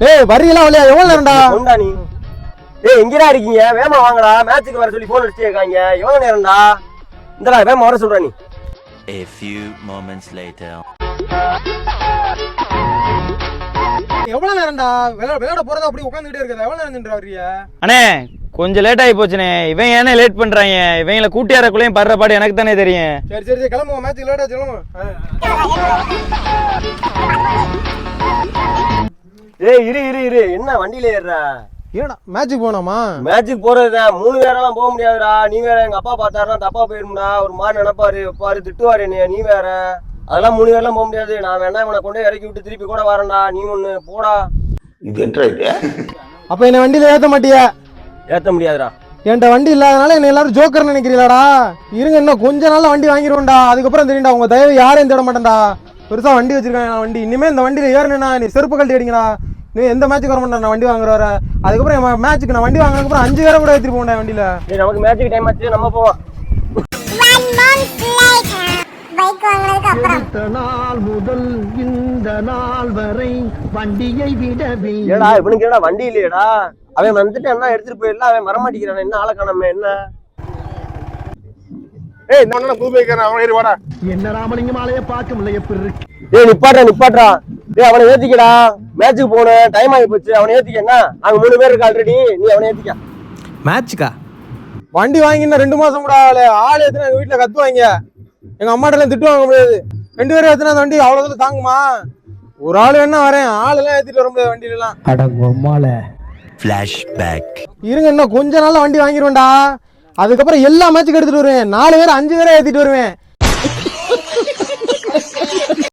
ஏய் வரியெல்லாம் வரலையா? எவ்வளவு நேரம்டா? கொண்டா நீ. ஏய் எங்கடா இருக்கீங்க? வேகமா வாங்கடா. மேட்ச்சுக்கு வர சொல்லி போன் அடிச்சு இருக்காங்க. எவ்வளவு நேரம்டா? இந்தடா வேகமா வர சொல்றா நீ. A few moments later. எவ்வளவு நேரம்டா? விளையாட போறதா அப்படி உட்காந்துட்டே இருக்கதா? எவ்வளவு நேரம் நின்றா வரிய? அண்ணே கொஞ்சம் லேட் ஆகி போச்சுனே. இவன் ஏனே லேட் பண்றாங்க? இவங்கள கூட்டியாரக்குள்ளேயும் படுற பாடு எனக்கு தானே தெரியும். சரி சரி சரி கிளம்புவோம். மேட்ச் லேட் ஆச்சு கிளம்புவோம். ஏய் இரு இரு இரு. என்ன வண்டியில ஏறுற? ஏடா மேட்ச்சுக்கு போனாமா? மேட்ச்சுக்கு போறதுதான். 3 பேரெல்லாம் போக முடியாதுடா. நீ வேற எங்க அப்பா பார்த்தாருன்னா தப்பா போயிருமுடா. ஒரு மாதிரி நினைப்பாரு பாரு, திட்டுவாரு என்னைய. நீ வேற அதெல்லாம் 3 பேர்லாம் போக முடியாது. நான் வேணா இவனை கொண்டு இறக்கி விட்டு திருப்பி கூட வரேன்டா. நீ ஒண்ணு போடா. இது என்ன இது? அப்ப என்ன வண்டியில ஏத்த மாட்டியா? ஏத்த முடியாதுடா. என்கிட்ட வண்டி இல்லாதனால என்ன எல்லாரும் ஜோக்கர் நினைக்கிறீங்களாடா? இருங்க இன்னும் கொஞ்ச நாள்ல வண்டி வாங்கிடுவோம்டா. அதுக்கப்புறம் தெரியும்டா உங்க தயவு யாரையும் தேட மாட்டேன்டா. பெருசா வண்டி வச்சிருக்காங்க வண்டி. இனிமே இந்த வண்டியில ஏறணும்னா நீ செருப்பு கழட்டி அடிங்கடா. நீ எந்த மேட்சுக்கு வர மாட்டேன். நான் வண்டி வாங்குற வர அதுக்கப்புறம் மேட்சுக்கு நான் வண்டி வாங்கினதுக்கப்புறம் 5 பேரை கூட ஏற்றிட்டு போண்டா வண்டியில. ஏய் நமக்கு மேட்ச்சுக்கு டைம் ஆச்சு, நம்ம போவோம். நாள் முதல் இந்த நாள் வரை வண்டியை விடவே. ஏடா இவனுக்கு என்னடா வண்டி இல்லையடா? அவன் வந்துட்டு என்ன எடுத்துட்டு போயிடலாம். அவன் வரமாட்டேங்கிறான். என்ன ஆளை காணாம என்ன? ஏய் நான் புது பைக்கர் அவன் ஏறி வாடா. என்ன ராமலிங்கம் ஆலைய பார்க்க முடியல எப்படி இருக்கு? ஏய் நிப்பாட்றா. ஏய் அவனை ஏத்திக்கடா. மேட்சுக்கு போகணும். டைம் ஆகி போச்சு. அவனை ஏத்திக்க. என்ன அங்க 3 பேர் இருக்கு ஆல்ரெடி. நீ அவனை ஏத்திக்க. மேட்சுக்கா வண்டி வாங்கினா 2 மாசம் கூட ஆளு ஏத்துனா எங்க வீட்டுல கத்துவாங்க. எங்க அம்மாட்ட திட்டு வாங்க முடியாது. 2 பேரும் ஏத்துனா அந்த வண்டி அவ்வளவு தாங்குமா? ஒரு ஆளு வேணா வரேன். ஆளு எல்லாம் ஏத்திட்டு வர முடியாது வண்டியில எல்லாம். அடங்கம்மால Flashback. இருங்க இன்னும் கொஞ்ச நாள்ல வண்டி வாங்கிடுவேன்டா. அதுக்கப்புறம் எல்லா மேட்சுக்கு எடுத்துட்டு வருவேன். 4 பேர் 5 பேரை ஏத்திட்டு வருவேன்.